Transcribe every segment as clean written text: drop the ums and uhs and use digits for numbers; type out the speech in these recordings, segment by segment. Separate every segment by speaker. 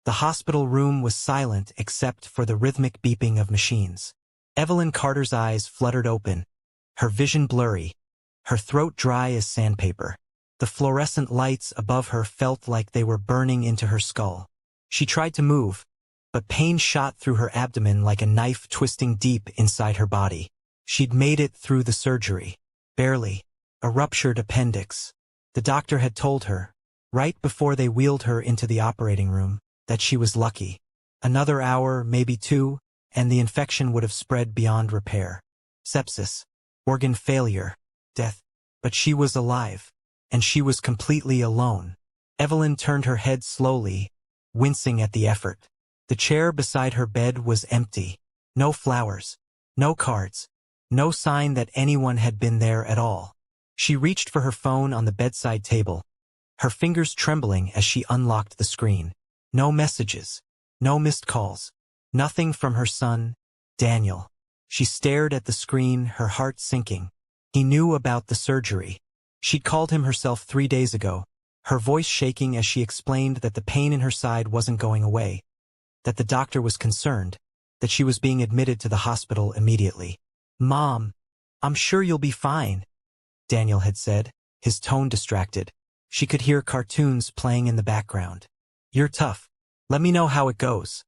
Speaker 1: The hospital room was silent except for the rhythmic beeping of machines. Evelyn Carter's eyes fluttered open, her vision blurry, her throat dry as sandpaper. The fluorescent lights above her felt like they were burning into her skull. She tried to move, but pain shot through her abdomen like a knife twisting deep inside her body. She'd made it through the surgery. Barely. A ruptured appendix. The doctor had told her, right before they wheeled her into the operating room, that she was lucky. Another hour, maybe 2, and the infection would have spread beyond repair. Sepsis. Organ failure. Death. But she was alive. And she was completely alone. Evelyn turned her head slowly, wincing at the effort. The chair beside her bed was empty. No flowers. No cards. No sign that anyone had been there at all. She reached for her phone on the bedside table, her fingers trembling as she unlocked the screen. No messages. No missed calls. Nothing from her son, Daniel. She stared at the screen, her heart sinking. He knew about the surgery. She'd called him herself 3 days ago, her voice shaking as she explained that the pain in her side wasn't going away, that the doctor was concerned, that she was being admitted to the hospital immediately. "Mom, I'm sure you'll be fine," Daniel had said, his tone distracted. She could hear cartoons playing in the background. "You're tough. Let me know how it goes."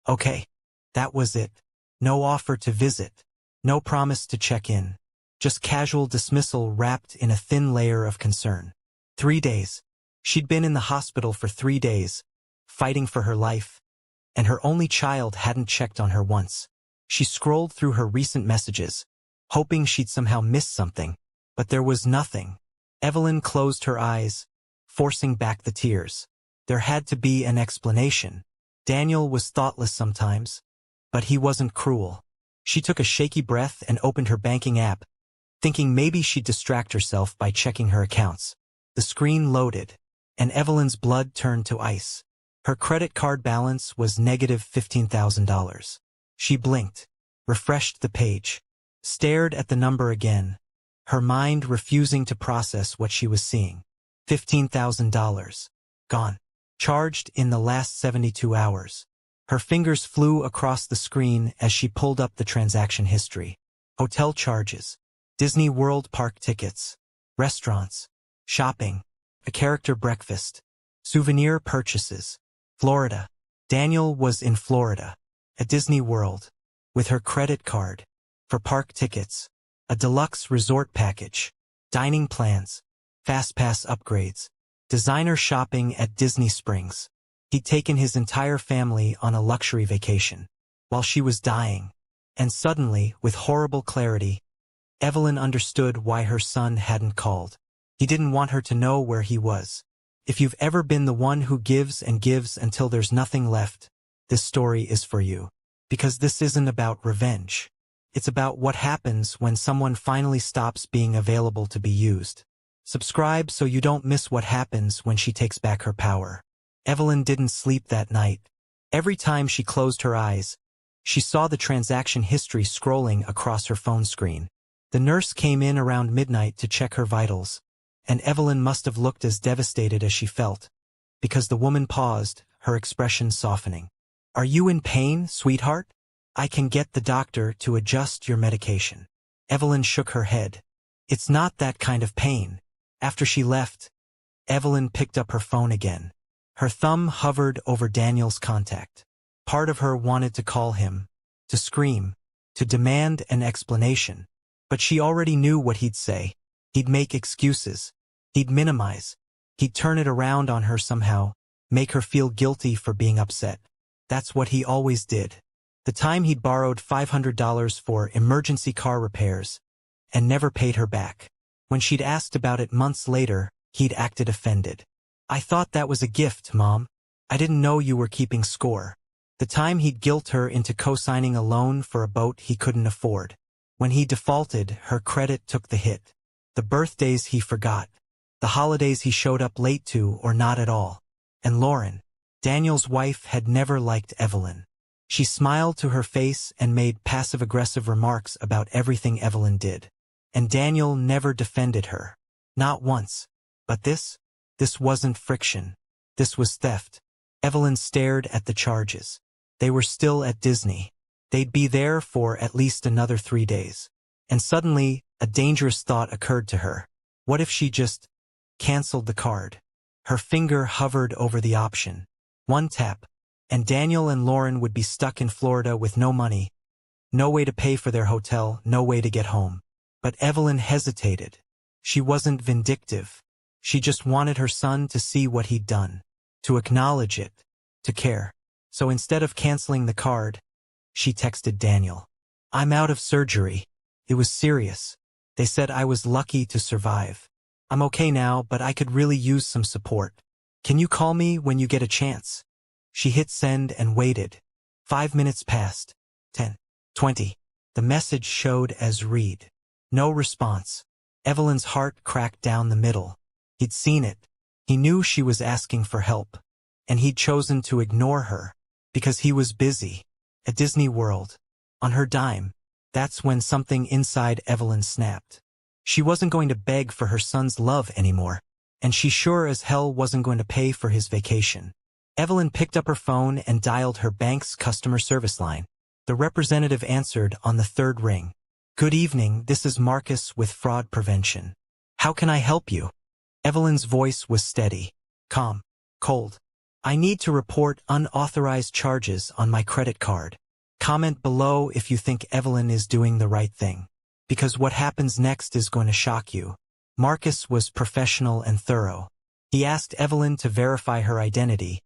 Speaker 1: Okay. That was it. No offer to visit. No promise to check in. Just casual dismissal wrapped in a thin layer of concern. 3 days. She'd been in the hospital for 3 days, fighting for her life, and her only child hadn't checked on her once. She scrolled through her recent messages, hoping she'd somehow missed something, but there was nothing. Evelyn closed her eyes, forcing back the tears. There had to be an explanation. Daniel was thoughtless sometimes, but he wasn't cruel. She took a shaky breath and opened her banking app, thinking maybe she'd distract herself by checking her accounts. The screen loaded, and Evelyn's blood turned to ice. Her credit card balance was negative $15,000. She blinked, refreshed the page, stared at the number again, her mind refusing to process what she was seeing. $15,000. Gone. Charged in the last 72 hours. Her fingers flew across the screen as she pulled up the transaction history. Hotel charges. Disney World park tickets. Restaurants. Shopping. A character breakfast. Souvenir purchases. Florida. Daniel was in Florida. At Disney World. With her credit card. For park tickets. A deluxe resort package. Dining plans. FastPass upgrades. Designer shopping at Disney Springs. He'd taken his entire family on a luxury vacation. While she was dying. And suddenly, with horrible clarity, Evelyn understood why her son hadn't called. He didn't want her to know where he was. If you've ever been the one who gives and gives until there's nothing left, this story is for you. Because this isn't about revenge. It's about what happens when someone finally stops being available to be used. Subscribe so you don't miss what happens when she takes back her power. Evelyn didn't sleep that night. Every time she closed her eyes, she saw the transaction history scrolling across her phone screen. The nurse came in around midnight to check her vitals, and Evelyn must have looked as devastated as she felt, because the woman paused, her expression softening. "Are you in pain, sweetheart? I can get the doctor to adjust your medication." Evelyn shook her head. "It's not that kind of pain." After she left, Evelyn picked up her phone again. Her thumb hovered over Daniel's contact. Part of her wanted to call him, to scream, to demand an explanation. But she already knew what he'd say. He'd make excuses. He'd minimize. He'd turn it around on her somehow, make her feel guilty for being upset. That's what he always did. The time he'd borrowed $500 for emergency car repairs and never paid her back. When she'd asked about it months later, he'd acted offended. "I thought that was a gift, Mom. I didn't know you were keeping score." The time he'd guilt her into co-signing a loan for a boat he couldn't afford. When he defaulted, her credit took the hit. The birthdays he forgot. The holidays he showed up late to or not at all. And Lauren, Daniel's wife, had never liked Evelyn. She smiled to her face and made passive-aggressive remarks about everything Evelyn did. And Daniel never defended her. Not once. But this wasn't friction. This was theft. Evelyn stared at the charges. They were still at Disney. They'd be there for at least another 3 days. And suddenly, a dangerous thought occurred to her. What if she just canceled the card? Her finger hovered over the option. One tap, and Daniel and Lauren would be stuck in Florida with no money, no way to pay for their hotel, no way to get home. But Evelyn hesitated. She wasn't vindictive. She just wanted her son to see what he'd done, to acknowledge it, to care. So instead of canceling the card, she texted Daniel. I'm out of surgery. It was serious. They said I was lucky to survive. I'm okay now, but I could really use some support. Can you call me when you get a chance? She hit send and waited. 5 minutes passed. 10. 20. The message showed as read. No response. Evelyn's heart cracked down the middle. He'd seen it. He knew she was asking for help. And he'd chosen to ignore her. Because he was busy. At Disney World. On her dime. That's when something inside Evelyn snapped. She wasn't going to beg for her son's love anymore. And she sure as hell wasn't going to pay for his vacation. Evelyn picked up her phone and dialed her bank's customer service line. The representative answered on the third ring. Good evening, this is Marcus with Fraud Prevention. How can I help you? Evelyn's voice was steady, calm, cold. I need to report unauthorized charges on my credit card. Comment below if you think Evelyn is doing the right thing. Because what happens next is going to shock you. Marcus was professional and thorough. He asked Evelyn to verify her identity,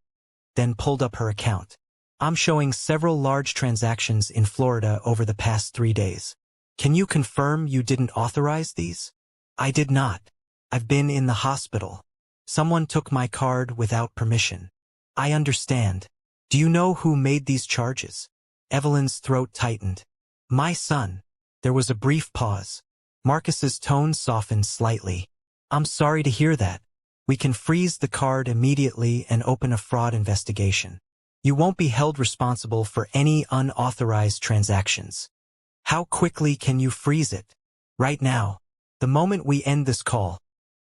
Speaker 1: then pulled up her account. I'm showing several large transactions in Florida over the past 3 days. Can you confirm you didn't authorize these? I did not. I've been in the hospital. Someone took my card without permission. I understand. Do you know who made these charges? Evelyn's throat tightened. My son. There was a brief pause. Marcus's tone softened slightly. I'm sorry to hear that. We can freeze the card immediately and open a fraud investigation. You won't be held responsible for any unauthorized transactions. How quickly can you freeze it? Right now. The moment we end this call,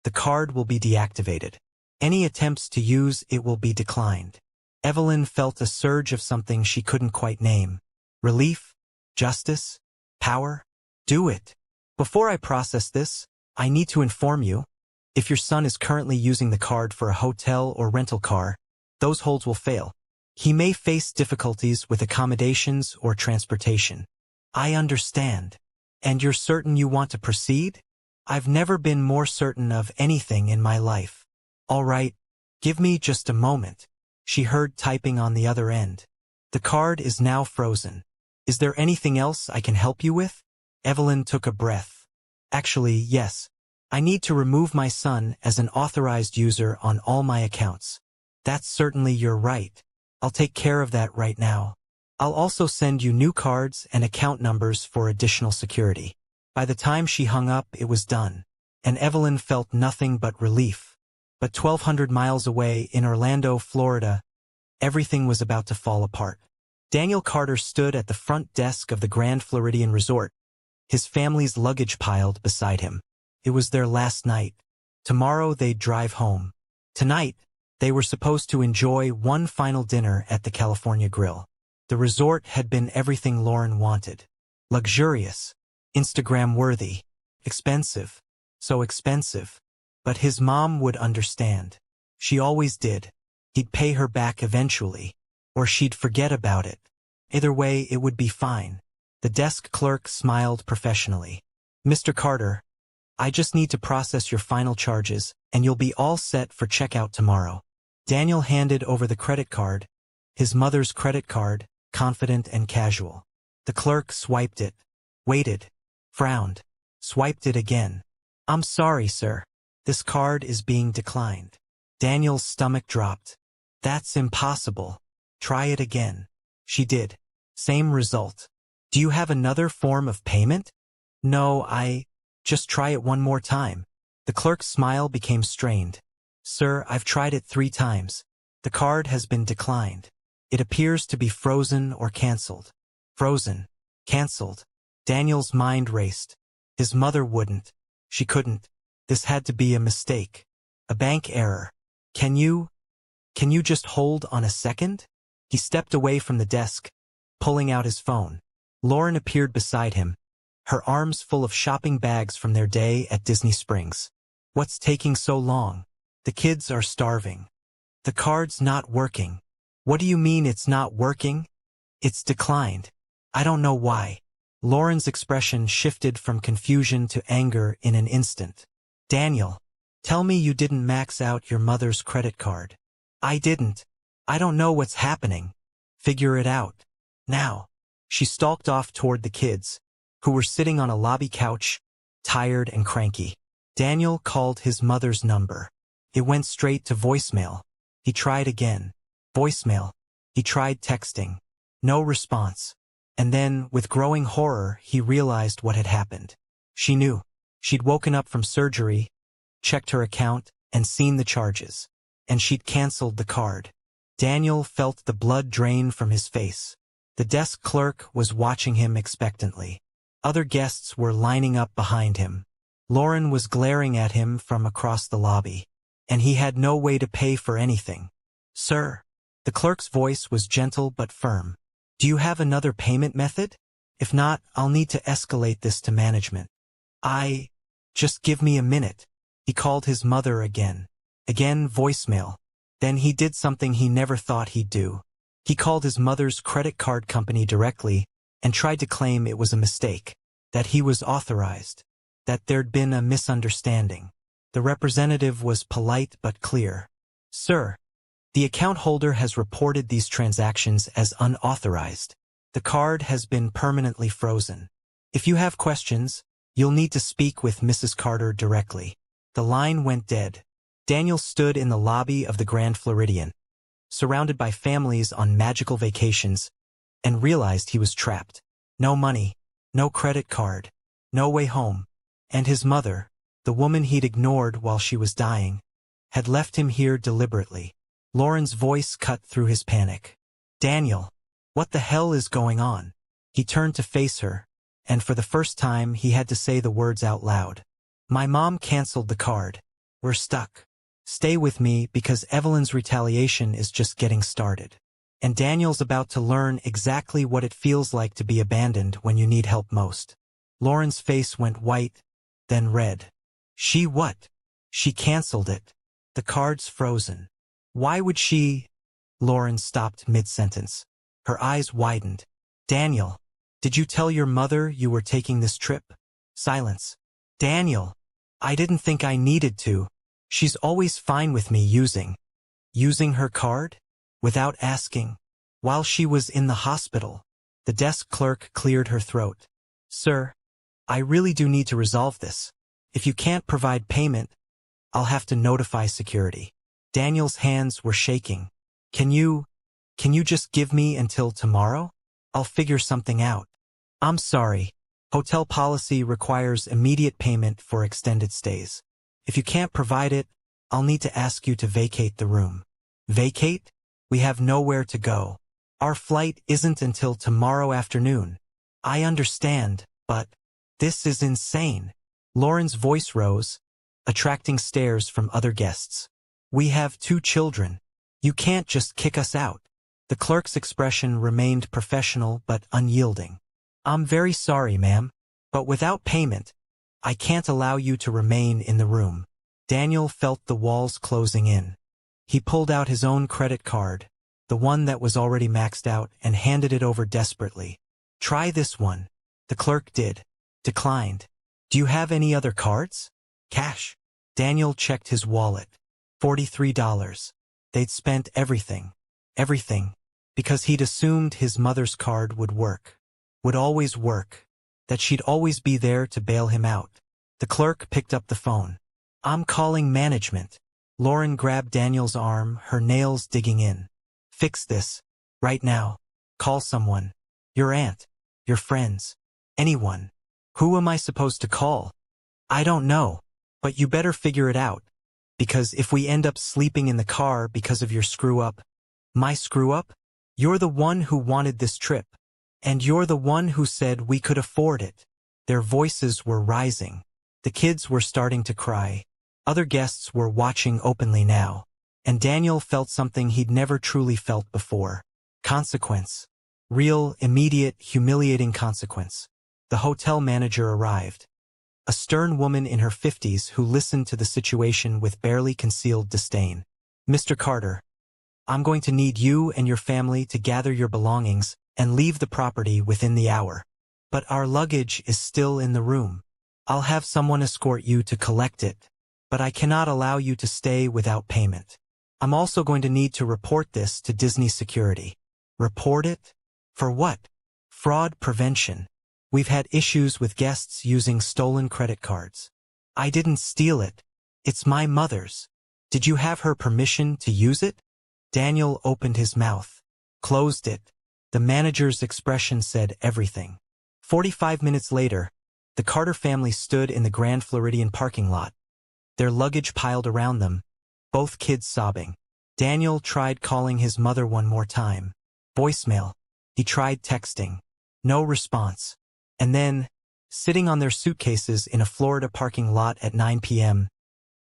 Speaker 1: the card will be deactivated. Any attempts to use it will be declined. Evelyn felt a surge of something she couldn't quite name. Relief? Justice? Power? Do it. Before I process this, I need to inform you. If your son is currently using the card for a hotel or rental car, those holds will fail. He may face difficulties with accommodations or transportation. I understand. And you're certain you want to proceed? I've never been more certain of anything in my life. All right, give me just a moment. She heard typing on the other end. The card is now frozen. Is there anything else I can help you with? Evelyn took a breath. Actually, yes. I need to remove my son as an authorized user on all my accounts. That's certainly your right. I'll take care of that right now. I'll also send you new cards and account numbers for additional security. By the time she hung up, it was done. And Evelyn felt nothing but relief. But 1,200 miles away in Orlando, Florida, everything was about to fall apart. Daniel Carter stood at the front desk of the Grand Floridian Resort, his family's luggage piled beside him. It was their last night. Tomorrow they'd drive home. Tonight, they were supposed to enjoy one final dinner at the California Grill. The resort had been everything Lauren wanted. Luxurious, Instagram-worthy, expensive, so expensive. But his mom would understand. She always did. He'd pay her back eventually, or she'd forget about it. Either way, it would be fine. The desk clerk smiled professionally. Mr. Carter, I just need to process your final charges, and you'll be all set for checkout tomorrow. Daniel handed over the credit card, his mother's credit card, confident and casual. The clerk swiped it, waited, frowned, swiped it again. I'm sorry, sir. This card is being declined. Daniel's stomach dropped. That's impossible. Try it again. She did. Same result. Do you have another form of payment? No, just try it one more time. The clerk's smile became strained. Sir, I've tried it 3 times. The card has been declined. It appears to be frozen or canceled. Frozen. Canceled. Daniel's mind raced. His mother wouldn't. She couldn't. This had to be a mistake. A bank error. Can you? Can you just hold on a second? He stepped away from the desk, pulling out his phone. Lauren appeared beside him, her arms full of shopping bags from their day at Disney Springs. What's taking so long? The kids are starving. The card's not working. What do you mean it's not working? It's declined. I don't know why. Lauren's expression shifted from confusion to anger in an instant. Daniel, tell me you didn't max out your mother's credit card. I didn't. I don't know what's happening. Figure it out. Now. She stalked off toward the kids, who were sitting on a lobby couch, tired and cranky. Daniel called his mother's number. It went straight to voicemail. He tried again. Voicemail. He tried texting. No response. And then, with growing horror, he realized what had happened. She knew. She'd woken up from surgery, checked her account, and seen the charges. And she'd canceled the card. Daniel felt the blood drain from his face. The desk clerk was watching him expectantly. Other guests were lining up behind him. Lauren was glaring at him from across the lobby. And he had no way to pay for anything. Sir. The clerk's voice was gentle but firm. Do you have another payment method? If not, I'll need to escalate this to management. Just give me a minute. He called his mother again. Again, voicemail. Then he did something he never thought he'd do. He called his mother's credit card company directly and tried to claim it was a mistake, that he was authorized, that there'd been a misunderstanding. The representative was polite but clear. Sir, the account holder has reported these transactions as unauthorized. The card has been permanently frozen. If you have questions, you'll need to speak with Mrs. Carter directly. The line went dead. Daniel stood in the lobby of the Grand Floridian, surrounded by families on magical vacations, and realized he was trapped. No money, no credit card, no way home. And his mother, the woman he'd ignored while she was dying, had left him here deliberately. Lauren's voice cut through his panic. Daniel, what the hell is going on? He turned to face her, and for the first time he had to say the words out loud. My mom canceled the card. We're stuck. Stay with me because Evelyn's retaliation is just getting started. And Daniel's about to learn exactly what it feels like to be abandoned when you need help most. Lauren's face went white, then red. She what? She canceled it. The card's frozen. Why would she? Lauren stopped mid-sentence. Her eyes widened. Daniel, did you tell your mother you were taking this trip? Silence. Daniel, I didn't think I needed to. She's always fine with me using her card? Without asking. While she was in the hospital. The desk clerk cleared her throat. Sir, I really do need to resolve this. If you can't provide payment, I'll have to notify security. Daniel's hands were shaking. Can you just give me until tomorrow? I'll figure something out. I'm sorry. Hotel policy requires immediate payment for extended stays. If you can't provide it, I'll need to ask you to vacate the room. Vacate? We have nowhere to go. Our flight isn't until tomorrow afternoon. I understand, but this is insane. Lauren's voice rose, attracting stares from other guests. We have 2 children. You can't just kick us out. The clerk's expression remained professional but unyielding. I'm very sorry, ma'am, but without payment, I can't allow you to remain in the room. Daniel felt the walls closing in. He pulled out his own credit card, the one that was already maxed out, and handed it over desperately. Try this one. The clerk did. Declined. Do you have any other cards? Cash. Daniel checked his wallet. $43. They'd spent everything. Everything. Because he'd assumed his mother's card would work. Would always work. That she'd always be there to bail him out. The clerk picked up the phone. I'm calling management. Lauren grabbed Daniel's arm, her nails digging in. Fix this. Right now. Call someone. Your aunt. Your friends. Anyone. Who am I supposed to call? I don't know. But you better figure it out. Because if we end up sleeping in the car because of your screw-up, my screw-up? You're the one who wanted this trip. And you're the one who said we could afford it. Their voices were rising. The kids were starting to cry. Other guests were watching openly now. And Daniel felt something he'd never truly felt before. Consequence. Real, immediate, humiliating consequence. The hotel manager arrived. A stern woman in her 50s who listened to the situation with barely concealed disdain. "Mr. Carter, I'm going to need you and your family to gather your belongings and leave the property within the hour. But our luggage is still in the room. I'll have someone escort you to collect it, but I cannot allow you to stay without payment. I'm also going to need to report this to Disney security." Report it? For what? Fraud prevention. We've had issues with guests using stolen credit cards. I didn't steal it. It's my mother's. Did you have her permission to use it? Daniel opened his mouth, closed it. The manager's expression said everything. 45 minutes later, the Carter family stood in the Grand Floridian parking lot, their luggage piled around them, both kids sobbing. Daniel tried calling his mother one more time. Voicemail. He tried texting. No response. And then, sitting on their suitcases in a Florida parking lot at 9 p.m.,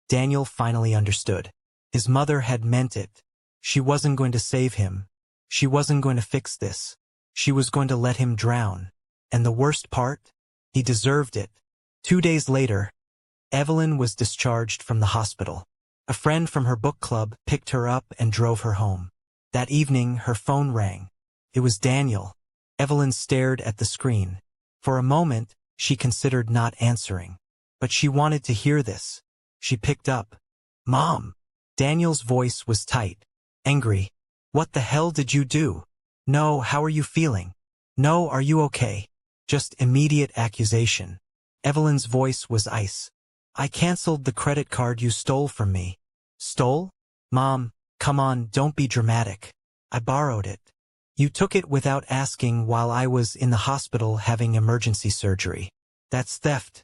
Speaker 1: Daniel finally understood. His mother had meant it. She wasn't going to save him. She wasn't going to fix this. She was going to let him drown. And the worst part? He deserved it. 2 days later, Evelyn was discharged from the hospital. A friend from her book club picked her up and drove her home. That evening, her phone rang. It was Daniel. Evelyn stared at the screen. For a moment, she considered not answering. But she wanted to hear this. She picked up. "Mom." Daniel's voice was tight, angry. "What the hell did you do? No, how are you feeling? No, are you okay?" Just immediate accusation. Evelyn's voice was ice. "I canceled the credit card you stole from me." "Stole? Mom, come on, don't be dramatic. I borrowed it. You took it without asking while I was in the hospital having emergency surgery. That's theft."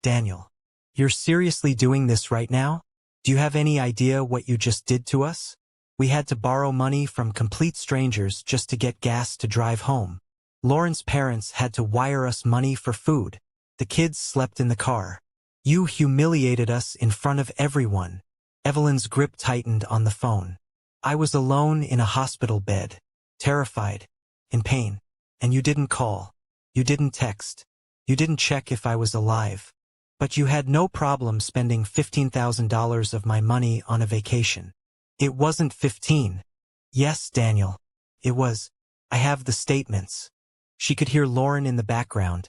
Speaker 1: "Daniel, you're seriously doing this right now? Do you have any idea what you just did to us? We had to borrow money from complete strangers just to get gas to drive home. Lauren's parents had to wire us money for food. The kids slept in the car. You humiliated us in front of everyone." Evelyn's grip tightened on the phone. "I was alone in a hospital bed, terrified, in pain. And you didn't call. You didn't text. You didn't check if I was alive. But you had no problem spending $15,000 of my money on a vacation." "It wasn't 15. Yes, Daniel. It was. I have the statements." She could hear Lauren in the background,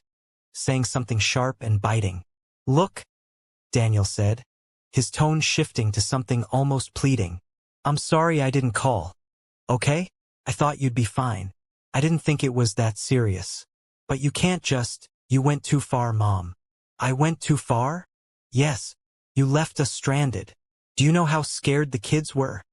Speaker 1: saying something sharp and biting. "Look," Daniel said, his tone shifting to something almost pleading. "I'm sorry I didn't call. Okay? I thought you'd be fine. I didn't think it was that serious. But you can't just, you went too far, Mom." "I went too far?" "Yes. You left us stranded. Do you know how scared the kids were?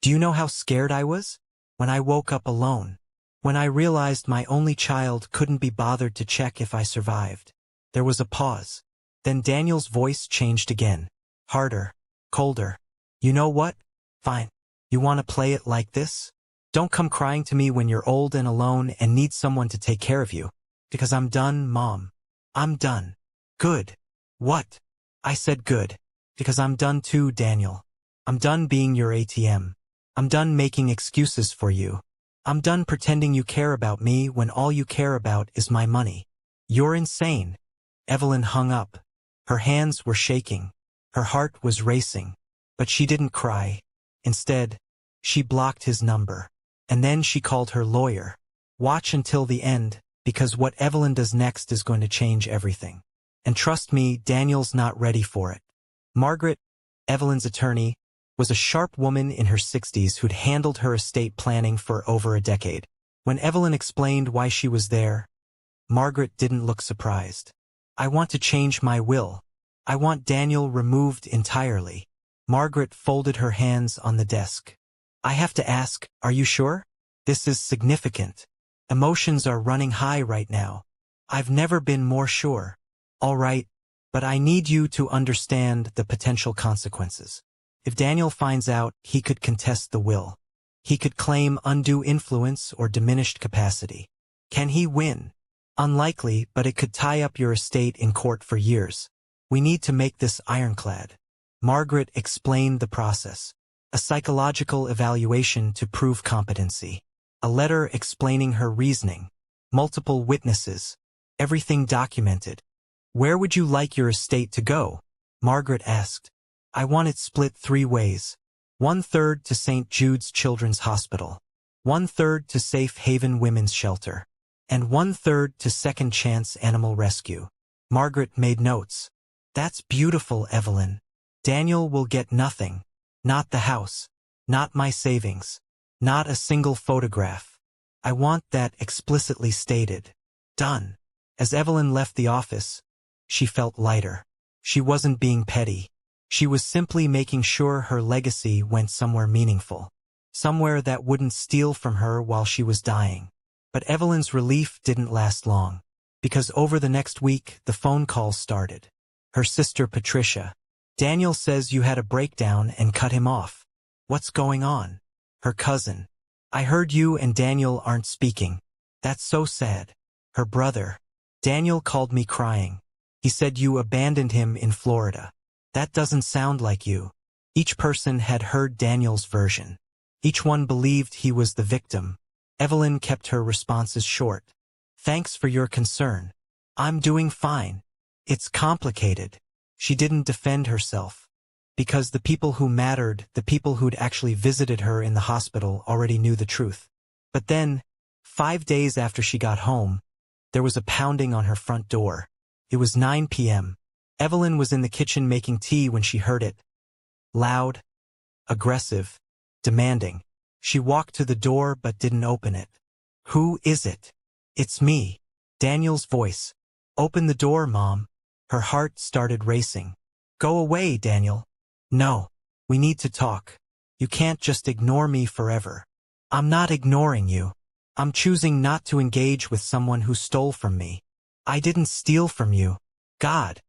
Speaker 1: Do you know how scared I was? When I woke up alone. When I realized my only child couldn't be bothered to check if I survived." There was a pause. Then Daniel's voice changed again. Harder. Colder. "You know what? Fine. You want to play it like this? Don't come crying to me when you're old and alone and need someone to take care of you. Because I'm done, Mom. I'm done." "Good." "What?" I said good. Because I'm done too, Daniel. I'm done being your ATM. I'm done making excuses for you. I'm done pretending you care about me when all you care about is my money. You're insane." Evelyn hung up. Her hands were shaking. Her heart was racing. But she didn't cry. Instead, she blocked his number. And then she called her lawyer. Watch until the end, because what Evelyn does next is going to change everything. And trust me, Daniel's not ready for it. Margaret, Evelyn's attorney, was a sharp woman in her 60s who'd handled her estate planning for over a decade. When Evelyn explained why she was there, Margaret didn't look surprised. "I want to change my will. I want Daniel removed entirely." Margaret folded her hands on the desk. "I have to ask, are you sure? This is significant. Emotions are running high right now. I've never been more sure." "All right, but I need you to understand the potential consequences. If Daniel finds out, he could contest the will. He could claim undue influence or diminished capacity. Can he win? Unlikely, but it could tie up your estate in court for years. We need to make this ironclad." Margaret explained the process. A psychological evaluation to prove competency. A letter explaining her reasoning. Multiple witnesses. Everything documented. Where would you like your estate to go? Margaret asked. I want it split 3 ways. 1/3 to St. Jude's Children's Hospital. 1/3 to Safe Haven Women's Shelter. And 1/3 to Second Chance Animal Rescue. Margaret made notes. That's beautiful, Evelyn. Daniel will get nothing. Not the house. Not my savings. Not a single photograph. I want that explicitly stated. Done. As Evelyn left the office, she felt lighter. She wasn't being petty. She was simply making sure her legacy went somewhere meaningful. Somewhere that wouldn't steal from her while she was dying. But Evelyn's relief didn't last long. Because over the next week, the phone calls started. Her sister Patricia. Daniel says you had a breakdown and cut him off. What's going on? Her cousin. I heard you and Daniel aren't speaking. That's so sad. Her brother. Daniel called me crying. He said you abandoned him in Florida. That doesn't sound like you. Each person had heard Daniel's version. Each one believed he was the victim. Evelyn kept her responses short. Thanks for your concern. I'm doing fine. It's complicated. She didn't defend herself. Because the people who mattered, the people who'd actually visited her in the hospital, already knew the truth. But then, 5 days after she got home, there was a pounding on her front door. It was 9 p.m. Evelyn was in the kitchen making tea when she heard it. Loud, aggressive, demanding. She walked to the door but didn't open it. Who is it? It's me. Daniel's voice. Open the door, Mom. Her heart started racing. Go away, Daniel. No. We need to talk. You can't just ignore me forever. I'm not ignoring you. I'm choosing not to engage with someone who stole from me. I didn't steal from you. God.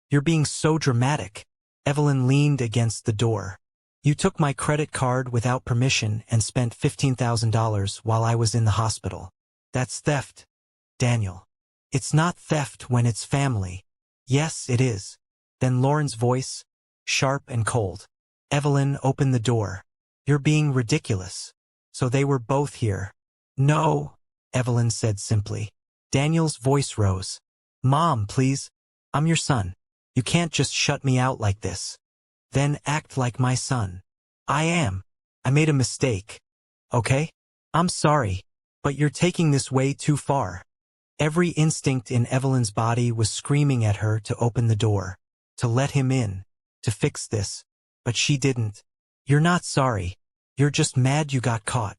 Speaker 1: You're being so dramatic. Evelyn leaned against the door. You took my credit card without permission and spent $15,000 while I was in the hospital. That's theft, Daniel. It's not theft when it's family. Yes, it is. Then Lauren's voice, sharp and cold. Evelyn, open the door. You're being ridiculous. So they were both here. No, Evelyn said simply. Daniel's voice rose. Mom, please. I'm your son. You can't just shut me out like this. Then act like my son. I am. I made a mistake. Okay? I'm sorry. But you're taking this way too far. Every instinct in Evelyn's body was screaming at her to open the door, to let him in, to fix this. But she didn't. You're not sorry. You're just mad you got caught.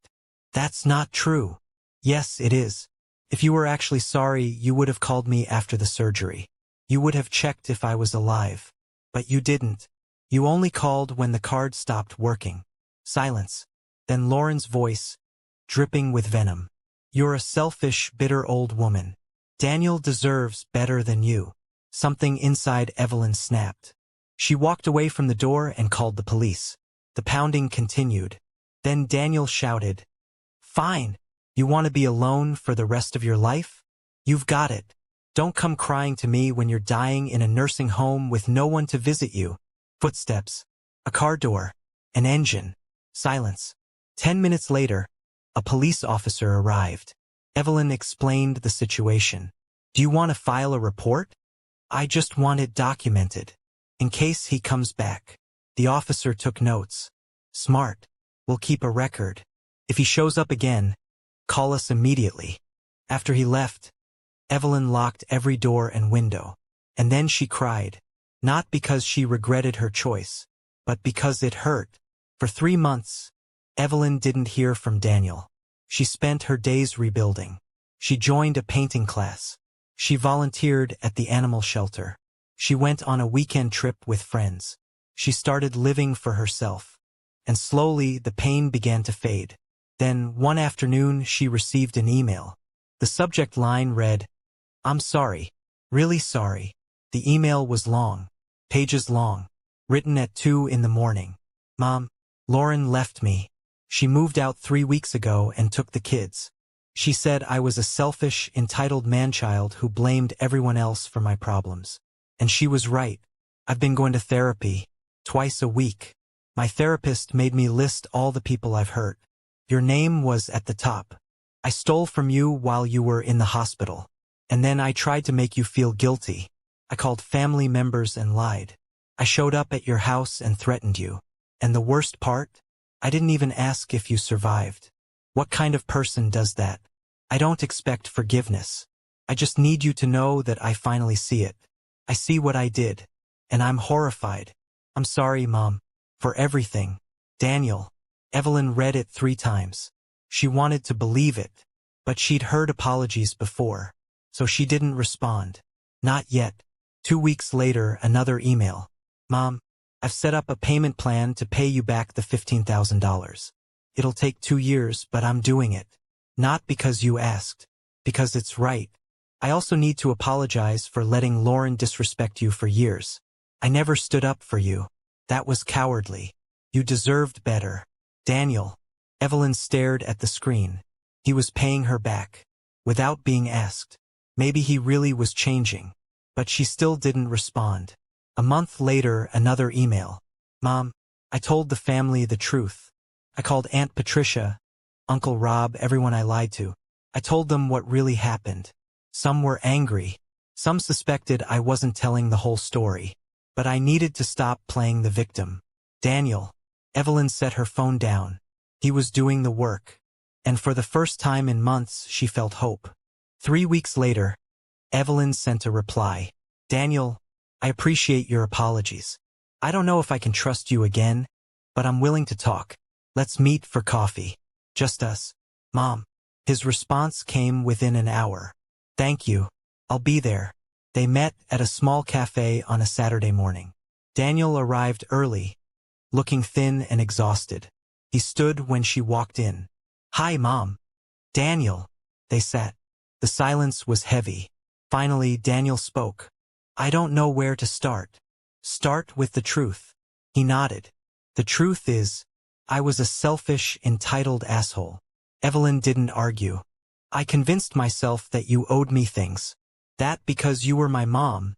Speaker 1: That's not true. Yes, it is. If you were actually sorry, you would have called me after the surgery. You would have checked if I was alive. But you didn't. You only called when the card stopped working. Silence. Then Lauren's voice, dripping with venom. You're a selfish, bitter old woman. Daniel deserves better than you. Something inside Evelyn snapped. She walked away from the door and called the police. The pounding continued. Then Daniel shouted, Fine. You want to be alone for the rest of your life? You've got it. Don't come crying to me when you're dying in a nursing home with no one to visit you. Footsteps. A car door. An engine. Silence. 10 minutes later, a police officer arrived. Evelyn explained the situation. Do you want to file a report? I just want it documented. In case he comes back. The officer took notes. Smart. We'll keep a record. If he shows up again, call us immediately. After he left, Evelyn locked every door and window. And then she cried. Not because she regretted her choice, but because it hurt. For 3 months, Evelyn didn't hear from Daniel. She spent her days rebuilding. She joined a painting class. She volunteered at the animal shelter. She went on a weekend trip with friends. She started living for herself. And slowly the pain began to fade. Then, one afternoon, she received an email. The subject line read, I'm sorry. Really sorry. The email was long. Pages long. Written at 2 in the morning. Mom, Lauren left me. She moved out 3 weeks ago and took the kids. She said I was a selfish, entitled man-child who blamed everyone else for my problems. And she was right. I've been going to therapy, twice a week. My therapist made me list all the people I've hurt. Your name was at the top. I stole from you while you were in the hospital. And then I tried to make you feel guilty. I called family members and lied. I showed up at your house and threatened you. And the worst part? I didn't even ask if you survived. What kind of person does that? I don't expect forgiveness. I just need you to know that I finally see it. I see what I did. And I'm horrified. I'm sorry, Mom. For everything. Daniel. Evelyn read it 3 times. She wanted to believe it. But she'd heard apologies before. So she didn't respond. Not yet. 2 weeks later, another email. Mom, I've set up a payment plan to pay you back the $15,000. It'll take 2 years, but I'm doing it. Not because you asked. Because it's right. I also need to apologize for letting Lauren disrespect you for years. I never stood up for you. That was cowardly. You deserved better. Daniel. Evelyn stared at the screen. He was paying her back. Without being asked. Maybe he really was changing. But she still didn't respond. A month later, another email. Mom, I told the family the truth. I called Aunt Patricia, Uncle Rob, everyone I lied to. I told them what really happened. Some were angry. Some suspected I wasn't telling the whole story. But I needed to stop playing the victim. Daniel. Evelyn set her phone down. He was doing the work. And for the first time in months, she felt hope. 3 weeks later, Evelyn sent a reply. Daniel, I appreciate your apologies. I don't know if I can trust you again, but I'm willing to talk. Let's meet for coffee. Just us. Mom. His response came within an hour. Thank you. I'll be there. They met at a small cafe on a Saturday morning. Daniel arrived early, looking thin and exhausted. He stood when she walked in. Hi, Mom. Daniel. They sat. The silence was heavy. Finally, Daniel spoke. I don't know where to start. Start with the truth. He nodded. The truth is, I was a selfish, entitled asshole. Evelyn didn't argue. I convinced myself that you owed me things. That because you were my mom.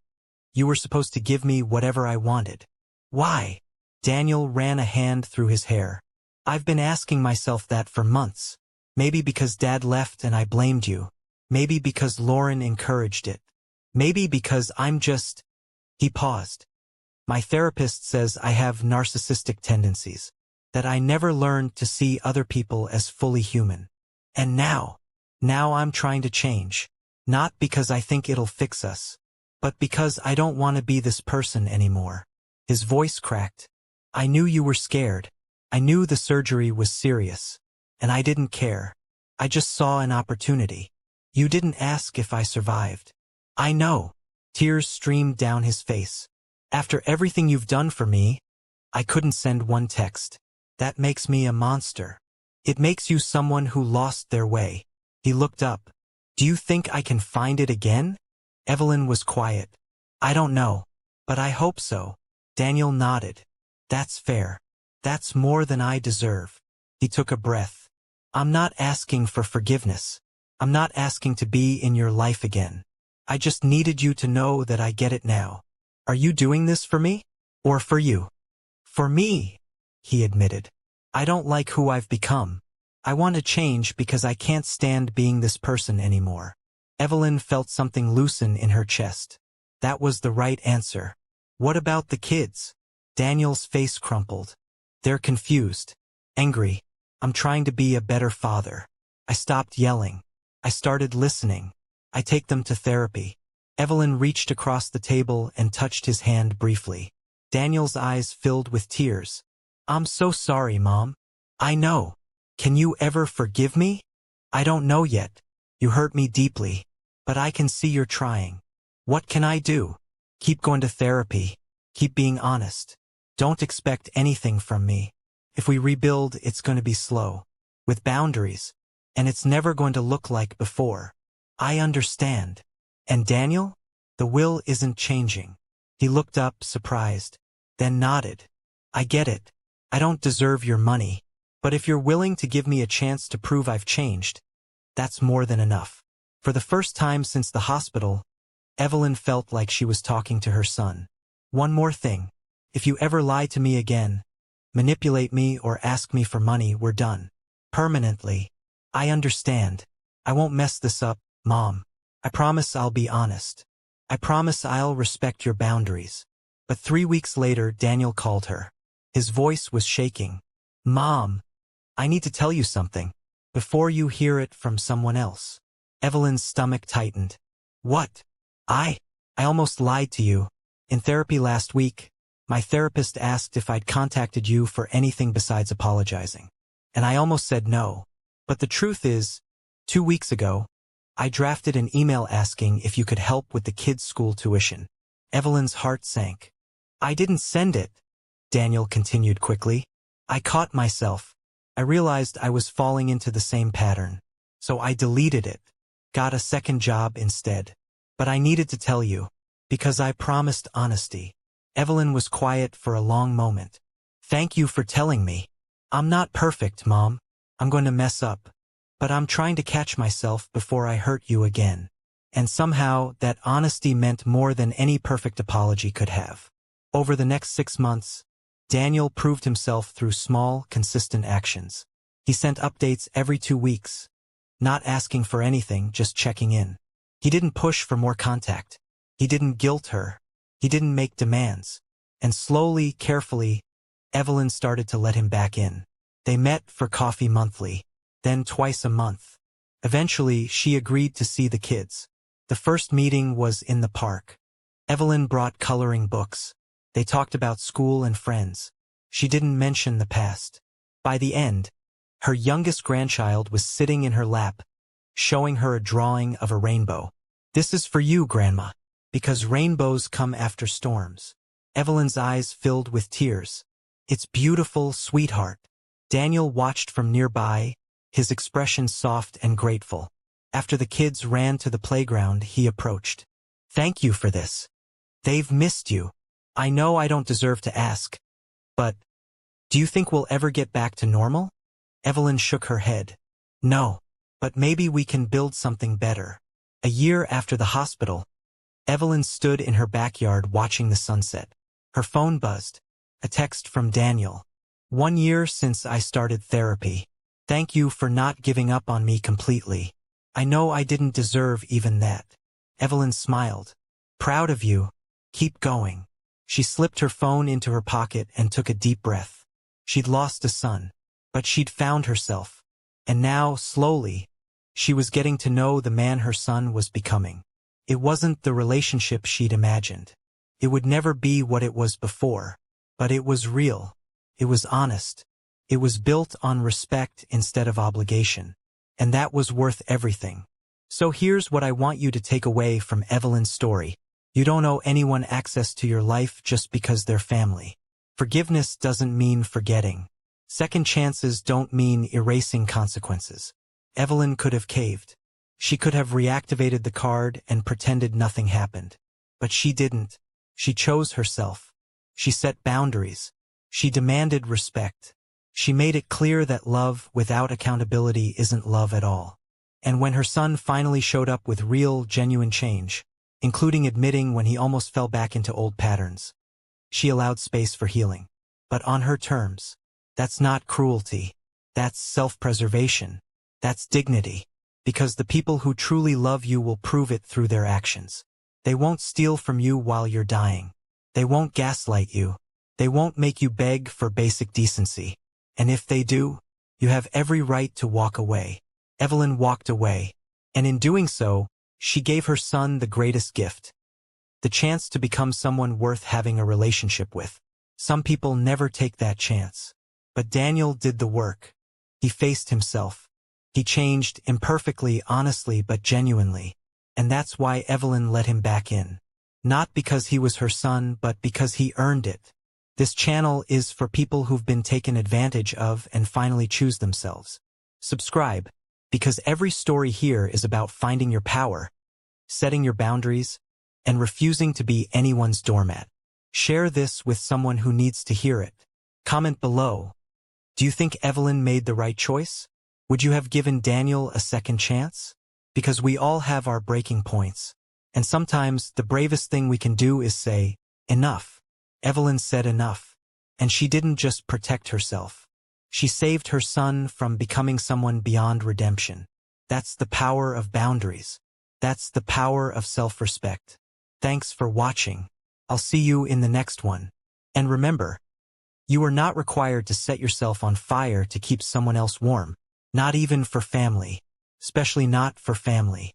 Speaker 1: You were supposed to give me whatever I wanted. Why? Daniel ran a hand through his hair. I've been asking myself that for months. Maybe because Dad left and I blamed you. Maybe because Lauren encouraged it. Maybe because I'm just... He paused. My therapist says I have narcissistic tendencies. That I never learned to see other people as fully human. And now I'm trying to change. Not because I think it'll fix us. But because I don't want to be this person anymore. His voice cracked. I knew you were scared. I knew the surgery was serious. And I didn't care. I just saw an opportunity. You didn't ask if I survived. I know. Tears streamed down his face. After everything you've done for me, I couldn't send one text. That makes me a monster. It makes you someone who lost their way. He looked up. Do you think I can find it again? Evelyn was quiet. I don't know. But I hope so. Daniel nodded. That's fair. That's more than I deserve. He took a breath. I'm not asking for forgiveness. I'm not asking to be in your life again. I just needed you to know that I get it now. Are you doing this for me? Or for you? For me, he admitted. I don't like who I've become. I want to change because I can't stand being this person anymore. Evelyn felt something loosen in her chest. That was the right answer. What about the kids? Daniel's face crumpled. They're confused. Angry. I'm trying to be a better father. I stopped yelling. I started listening. I take them to therapy. Evelyn reached across the table and touched his hand briefly. Daniel's eyes filled with tears. I'm so sorry, Mom. I know. Can you ever forgive me? I don't know yet. You hurt me deeply. But I can see you're trying. What can I do? Keep going to therapy. Keep being honest. Don't expect anything from me. If we rebuild, it's going to be slow. With boundaries. And it's never going to look like before. I understand. And Daniel? The will isn't changing. He looked up, surprised. Then nodded. I get it. I don't deserve your money. But if you're willing to give me a chance to prove I've changed, that's more than enough. For the first time since the hospital, Evelyn felt like she was talking to her son. One more thing. If you ever lie to me again, manipulate me or ask me for money, we're done. Permanently. I understand. I won't mess this up, Mom. I promise I'll be honest. I promise I'll respect your boundaries. But 3 weeks later, Daniel called her. His voice was shaking. Mom, I need to tell you something. Before you hear it from someone else. Evelyn's stomach tightened. What? I almost lied to you. In therapy last week, my therapist asked if I'd contacted you for anything besides apologizing. And I almost said no. But the truth is, 2 weeks ago, I drafted an email asking if you could help with the kids' school tuition. Evelyn's heart sank. I didn't send it, Daniel continued quickly. I caught myself. I realized I was falling into the same pattern. So I deleted it. Got a second job instead. But I needed to tell you. Because I promised honesty. Evelyn was quiet for a long moment. Thank you for telling me. I'm not perfect, Mom. I'm going to mess up. But I'm trying to catch myself before I hurt you again. And somehow, that honesty meant more than any perfect apology could have. Over the next 6 months, Daniel proved himself through small, consistent actions. He sent updates every 2 weeks. Not asking for anything, just checking in. He didn't push for more contact. He didn't guilt her. He didn't make demands. And slowly, carefully, Evelyn started to let him back in. They met for coffee monthly, then twice a month. Eventually, she agreed to see the kids. The first meeting was in the park. Evelyn brought coloring books. They talked about school and friends. She didn't mention the past. By the end, her youngest grandchild was sitting in her lap, showing her a drawing of a rainbow. This is for you, Grandma, because rainbows come after storms. Evelyn's eyes filled with tears. It's beautiful, sweetheart. Daniel watched from nearby, his expression soft and grateful. After the kids ran to the playground, he approached. Thank you for this. They've missed you. I know I don't deserve to ask, but do you think we'll ever get back to normal? Evelyn shook her head. No, but maybe we can build something better. A year after the hospital, Evelyn stood in her backyard watching the sunset. Her phone buzzed. A text from Daniel. 1 year since I started therapy. Thank you for not giving up on me completely. I know I didn't deserve even that. Evelyn smiled. Proud of you. Keep going. She slipped her phone into her pocket and took a deep breath. She'd lost a son, but she'd found herself. And now, slowly, she was getting to know the man her son was becoming. It wasn't the relationship she'd imagined. It would never be what it was before. But it was real. It was honest. It was built on respect instead of obligation. And that was worth everything. So here's what I want you to take away from Evelyn's story. You don't owe anyone access to your life just because they're family. Forgiveness doesn't mean forgetting. Second chances don't mean erasing consequences. Evelyn could have caved. She could have reactivated the card and pretended nothing happened. But she didn't. She chose herself. She set boundaries. She demanded respect. She made it clear that love without accountability isn't love at all. And when her son finally showed up with real, genuine change, including admitting when he almost fell back into old patterns, she allowed space for healing. But on her terms. That's not cruelty. That's self-preservation. That's dignity. Because the people who truly love you will prove it through their actions. They won't steal from you while you're dying. They won't gaslight you. They won't make you beg for basic decency. And if they do, you have every right to walk away. Evelyn walked away. And in doing so, she gave her son the greatest gift. The chance to become someone worth having a relationship with. Some people never take that chance. But Daniel did the work. He faced himself. He changed imperfectly, honestly, but genuinely. And that's why Evelyn let him back in. Not because he was her son, but because he earned it. This channel is for people who've been taken advantage of and finally choose themselves. Subscribe, because every story here is about finding your power, setting your boundaries, and refusing to be anyone's doormat. Share this with someone who needs to hear it. Comment below. Do you think Evelyn made the right choice? Would you have given Daniel a second chance? Because we all have our breaking points. And sometimes the bravest thing we can do is say, enough. Evelyn said enough. And she didn't just protect herself. She saved her son from becoming someone beyond redemption. That's the power of boundaries. That's the power of self-respect. Thanks for watching. I'll see you in the next one. And remember, you are not required to set yourself on fire to keep someone else warm. Not even for family. Especially not for family.